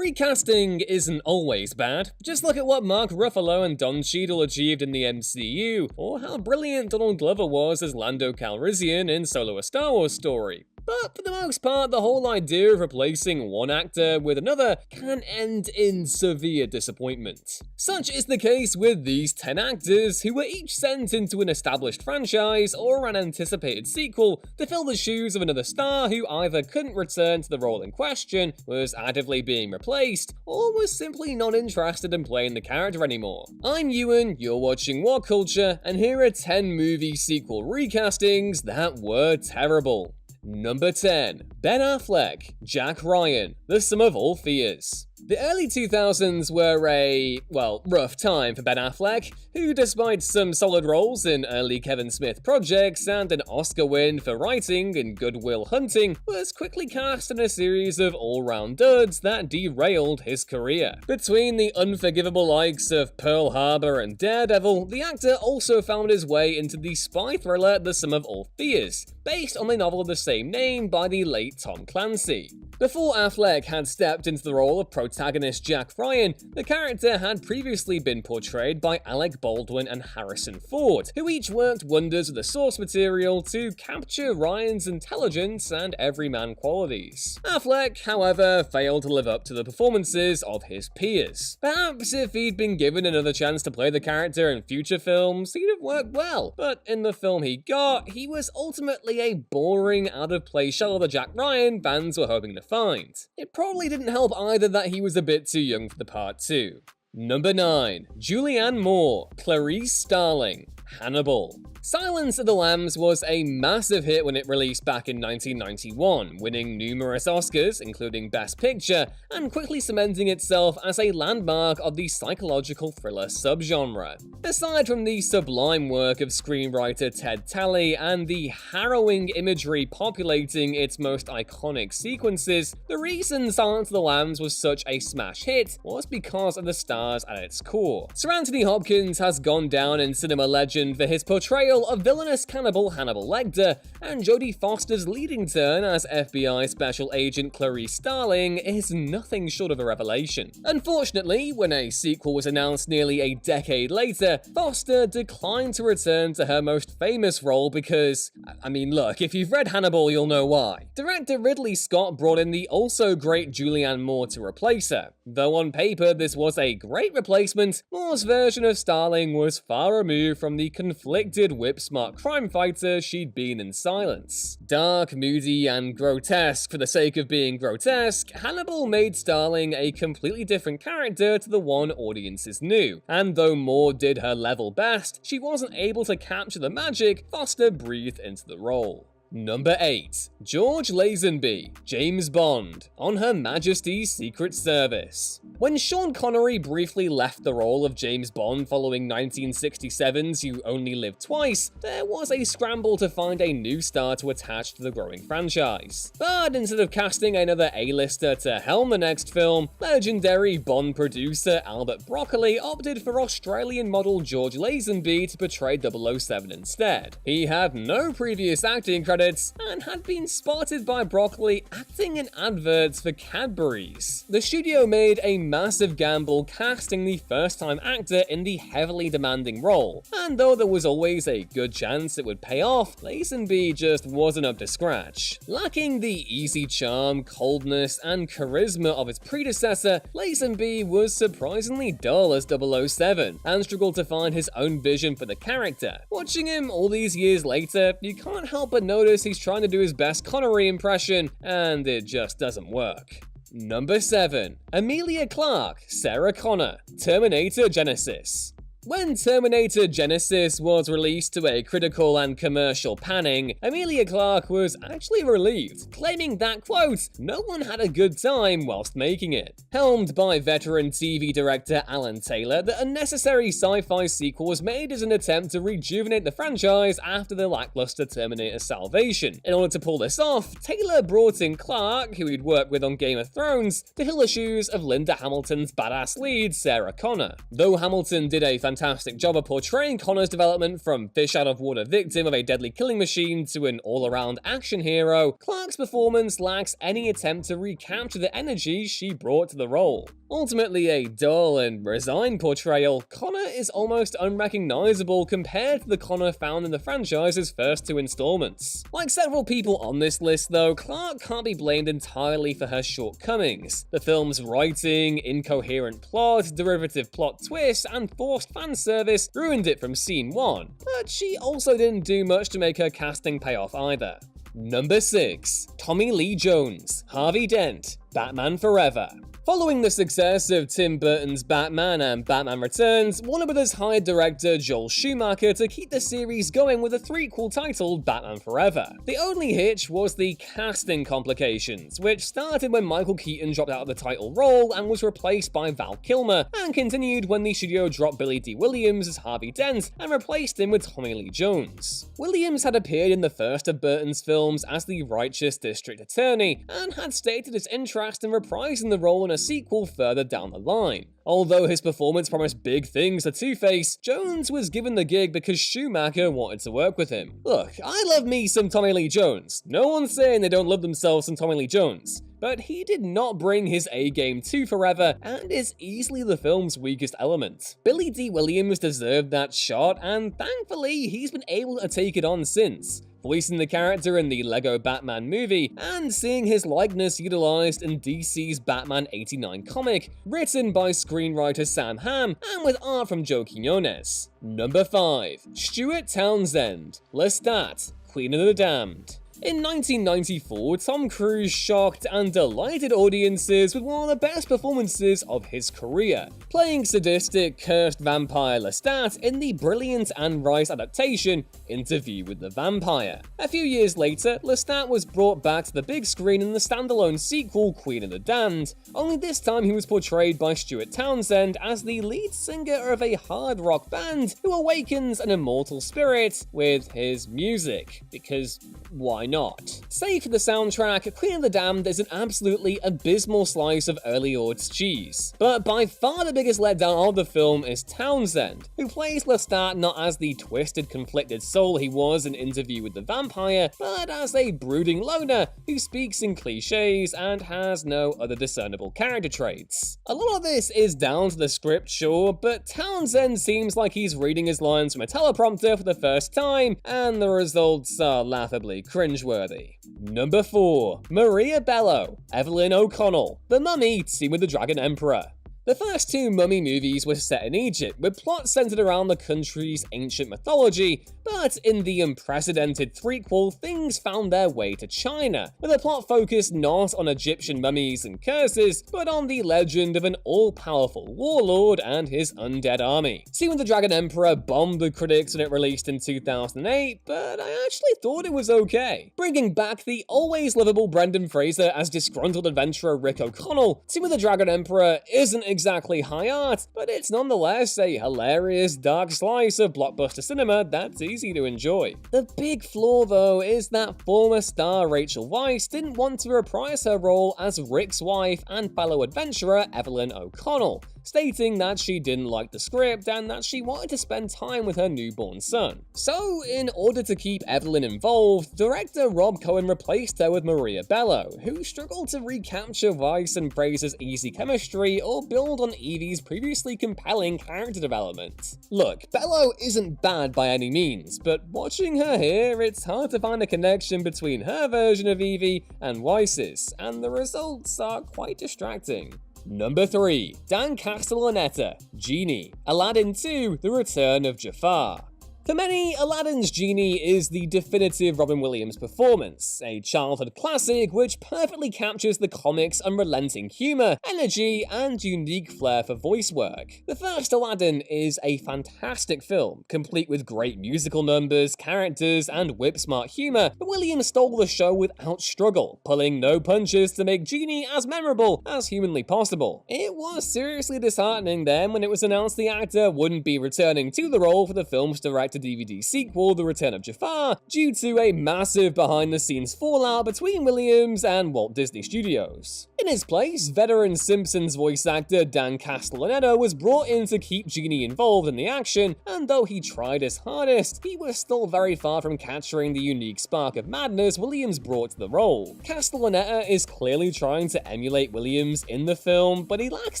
Recasting isn't always bad. Just look at what Mark Ruffalo and Don Cheadle achieved in the MCU, or how brilliant Donald Glover was as Lando Calrissian in Solo: A Star Wars Story. But for the most part, the whole idea of replacing one actor with another can end in severe disappointment. Such is the case with these 10 actors, who were each sent into an established franchise or an anticipated sequel to fill the shoes of another star who either couldn't return to the role in question, was actively being replaced, or was simply not interested in playing the character anymore. I'm Ewan, you're watching Whatculture, and here are 10 movie sequel recastings that were terrible. Number 10. Ben Affleck, Jack Ryan, The Sum of All Fears. The early 2000s were a, rough time for Ben Affleck, who despite some solid roles in early Kevin Smith projects and an Oscar win for writing in Good Will Hunting, was quickly cast in a series of all-round duds that derailed his career. Between the unforgivable likes of Pearl Harbor and Daredevil, the actor also found his way into the spy thriller The Sum of All Fears, based on the novel of the same name by the late Tom Clancy. Before Affleck had stepped into the role of protagonist Jack Ryan, the character had previously been portrayed by Alec Baldwin and Harrison Ford, who each worked wonders with the source material to capture Ryan's intelligence and everyman qualities. Affleck, however, failed to live up to the performances of his peers. Perhaps if he'd been given another chance to play the character in future films, he'd have worked well, but in the film he got, he was ultimately a boring, out-of-place shell of the Jack Ryan fans were hoping to find. It probably didn't help either that he was a bit too young for the part too. Number 9. Julianne Moore, Clarice Starling, Hannibal. Silence of the Lambs was a massive hit when it released back in 1991, winning numerous Oscars, including Best Picture, and quickly cementing itself as a landmark of the psychological thriller subgenre. Aside from the sublime work of screenwriter Ted Talley and the harrowing imagery populating its most iconic sequences, the reason Silence of the Lambs was such a smash hit was because of the stars at its core. Sir Anthony Hopkins has gone down in cinema legend for his portrayal of villainous cannibal Hannibal Lecter, and Jodie Foster's leading turn as FBI Special Agent Clarice Starling is nothing short of a revelation. Unfortunately, when a sequel was announced nearly a decade later, Foster declined to return to her most famous role because, look, if you've read Hannibal, you'll know why. Director Ridley Scott brought in the also great Julianne Moore to replace her. Though on paper this was a great replacement, Moore's version of Starling was far removed from the conflicted whip-smart crime fighter she'd been in Silence. Dark, moody, and grotesque for the sake of being grotesque, Hannibal made Starling a completely different character to the one audiences knew, and though Moore did her level best, she wasn't able to capture the magic Foster breathed into the role. Number 8. George Lazenby, James Bond, On Her Majesty's Secret Service. When Sean Connery briefly left the role of James Bond following 1967's You Only Live Twice, there was a scramble to find a new star to attach to the growing franchise. But instead of casting another A-lister to helm the next film, legendary Bond producer Albert Broccoli opted for Australian model George Lazenby to portray 007 instead. He had no previous acting credits and had been spotted by Broccoli acting in adverts for Cadbury's. The studio made a massive gamble casting the first-time actor in the heavily demanding role, and though there was always a good chance it would pay off, Lazenby just wasn't up to scratch. Lacking the easy charm, coldness, and charisma of his predecessor, Lazenby was surprisingly dull as 007 and struggled to find his own vision for the character. Watching him all these years later, you can't help but notice he's trying to do his best Connery impression, and it just doesn't work. Number 7. Emilia Clarke, Sarah Connor, Terminator Genisys. When Terminator Genisys was released to a critical and commercial panning, Emilia Clarke was actually relieved, claiming that, quote, no one had a good time whilst making it. Helmed by veteran TV director Alan Taylor, the unnecessary sci-fi sequel was made as an attempt to rejuvenate the franchise after the lackluster Terminator Salvation. In order to pull this off, Taylor brought in Clarke, who he'd worked with on Game of Thrones, to fill the shoes of Linda Hamilton's badass lead, Sarah Connor. Though Hamilton did a fantastic job of portraying Connor's development from fish-out-of-water victim of a deadly killing machine to an all-around action hero, Clarke's performance lacks any attempt to recapture the energy she brought to the role. Ultimately a dull and resigned portrayal, Connor is almost unrecognizable compared to the Connor found in the franchise's first 2 installments. Like several people on this list though, Clarke can't be blamed entirely for her shortcomings. The film's writing, incoherent plot, derivative plot twists, and forced fan service ruined it from scene 1, but she also didn't do much to make her casting pay off either. Number 6. Tommy Lee Jones, Harvey Dent, Batman Forever. Following the success of Tim Burton's Batman and Batman Returns, Warner Bros. Hired director Joel Schumacher to keep the series going with a threequel titled Batman Forever. The only hitch was the casting complications, which started when Michael Keaton dropped out of the title role and was replaced by Val Kilmer, and continued when the studio dropped Billy D. Williams as Harvey Dent and replaced him with Tommy Lee Jones. Williams had appeared in the first of Burton's films as the righteous district attorney, and had stated his interest in reprising the role in a sequel further down the line. Although his performance promised big things to Two-Face, Jones was given the gig because Schumacher wanted to work with him. Look, I love me some Tommy Lee Jones. No one's saying they don't love themselves some Tommy Lee Jones. But he did not bring his A-game to Forever, and is easily the film's weakest element. Billy D. Williams deserved that shot, and thankfully he's been able to take it on since, voicing the character in the Lego Batman movie, and seeing his likeness utilized in DC's Batman '89 comic, written by screenwriter Sam Hamm, and with art from Joe Quinones. Number 5. Stuart Townsend, Lestat, Queen of the Damned. In 1994, Tom Cruise shocked and delighted audiences with one of the best performances of his career, playing sadistic, cursed vampire Lestat in the brilliant Anne Rice adaptation Interview with the Vampire. A few years later, Lestat was brought back to the big screen in the standalone sequel Queen of the Damned, only this time he was portrayed by Stuart Townsend as the lead singer of a hard rock band who awakens an immortal spirit with his music, because why not? Save for the soundtrack, Queen of the Damned is an absolutely abysmal slice of early aughts cheese. But by far the biggest letdown of the film is Townsend, who plays Lestat not as the twisted, conflicted soul he was in Interview with the Vampire, but as a brooding loner who speaks in cliches and has no other discernible character traits. A lot of this is down to the script, sure, but Townsend seems like he's reading his lines from a teleprompter for the first time, and the results are laughably cringeworthy. Number 4. Maria Bello, Evelyn O'Connell, The Mummy, Tomb of the Dragon Emperor. The first 2 Mummy movies were set in Egypt, with plots centered around the country's ancient mythology, but in the unprecedented threequel, things found their way to China, with a plot focused not on Egyptian mummies and curses, but on the legend of an all-powerful warlord and his undead army. Tomb of the Dragon Emperor bombed the critics when it released in 2008, but I actually thought it was okay. Bringing back the always lovable Brendan Fraser as disgruntled adventurer Rick O'Connell, Tomb of the Dragon Emperor isn't exactly high art, but it's nonetheless a hilarious dark slice of blockbuster cinema that's easy to enjoy. The big flaw though is that former star Rachel Weisz didn't want to reprise her role as Rick's wife and fellow adventurer Evelyn O'Connell, stating that she didn't like the script and that she wanted to spend time with her newborn son. So, in order to keep Evelyn involved, director Rob Cohen replaced her with Maria Bello, who struggled to recapture Weisz and Fraser's easy chemistry or build on Evie's previously compelling character development. Look, Bello isn't bad by any means, but watching her here, it's hard to find a connection between her version of Evie and Weisz's, and the results are quite distracting. Number 3. Dan Castellaneta, Genie, Aladdin 2, The Return of Jafar. For many, Aladdin's Genie is the definitive Robin Williams performance, a childhood classic which perfectly captures the comic's unrelenting humor, energy, and unique flair for voice work. The first Aladdin is a fantastic film, complete with great musical numbers, characters, and whip-smart humor, but Williams stole the show without struggle, pulling no punches to make Genie as memorable as humanly possible. It was seriously disheartening then when it was announced the actor wouldn't be returning to the role for the film's director direct-to-DVD sequel, The Return of Jafar, due to a massive behind-the-scenes fallout between Williams and Walt Disney Studios. In his place, veteran Simpsons voice actor Dan Castellaneta was brought in to keep Genie involved in the action, and though he tried his hardest, he was still very far from capturing the unique spark of madness Williams brought to the role. Castellaneta is clearly trying to emulate Williams in the film, but he lacks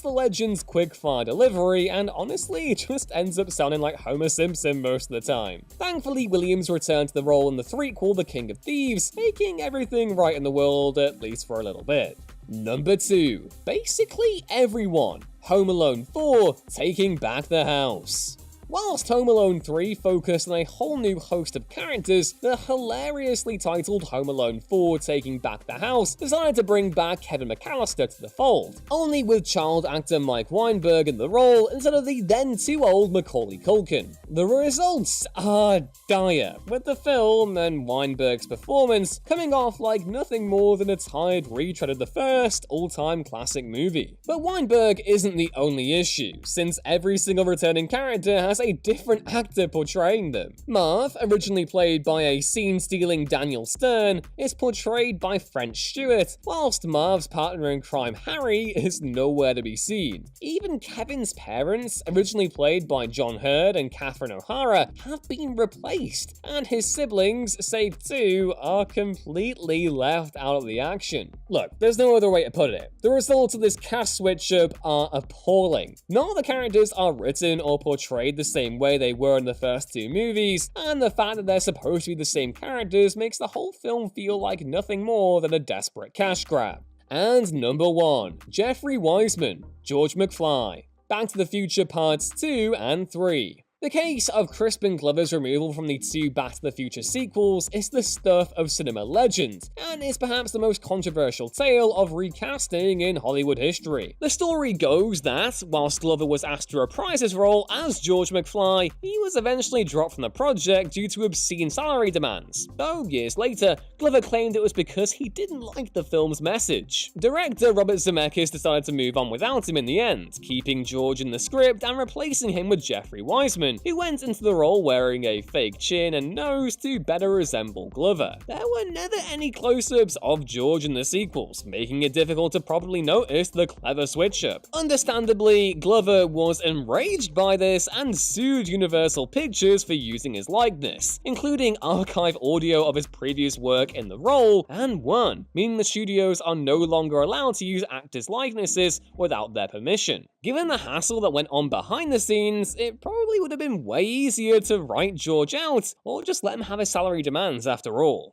the legend's quick-fire delivery and honestly just ends up sounding like Homer Simpson most of the time. Thankfully, Williams returned to the role in the threequel The King of Thieves, making everything right in the world, at least for a little bit. Number 2. Basically everyone. Home Alone 4, Taking Back the House. Whilst Home Alone 3 focused on a whole new host of characters, the hilariously titled Home Alone 4 Taking Back the House decided to bring back Kevin McAllister to the fold, only with child actor Mike Weinberg in the role instead of the then too old Macaulay Culkin. The results are dire, with the film and Weinberg's performance coming off like nothing more than a tired retread of the first all-time classic movie. But Weinberg isn't the only issue, since every single returning character has a different actor portraying them. Marv, originally played by a scene-stealing Daniel Stern, is portrayed by French Stewart, whilst Marv's partner in crime Harry is nowhere to be seen. Even Kevin's parents, originally played by John Hurd and Catherine O'Hara, have been replaced, and his siblings, save two, are completely left out of the action. Look, there's no other way to put it. The results of this cast switch-up are appalling. None of the characters are written or portrayed the same way they were in the first two movies, and the fact that they're supposed to be the same characters makes the whole film feel like nothing more than a desperate cash grab. And number 1, Jeffrey Wiseman, George McFly. Back to the Future Parts 2 and 3. The case of Crispin Glover's removal from the two Back to the Future sequels is the stuff of cinema legend, and is perhaps the most controversial tale of recasting in Hollywood history. The story goes that, whilst Glover was asked to reprise his role as George McFly, he was eventually dropped from the project due to obscene salary demands, though years later, Glover claimed it was because he didn't like the film's message. Director Robert Zemeckis decided to move on without him in the end, keeping George in the script and replacing him with Jeffrey Wiseman, who went into the role wearing a fake chin and nose to better resemble Glover. There were never any close-ups of George in the sequels, making it difficult to properly notice the clever switch-up. Understandably, Glover was enraged by this and sued Universal Pictures for using his likeness, including archive audio of his previous work in the role, and won, meaning the studios are no longer allowed to use actors' likenesses without their permission. Given the hassle that went on behind the scenes, it probably would have been way easier to write George out, or just let him have his salary demands after all.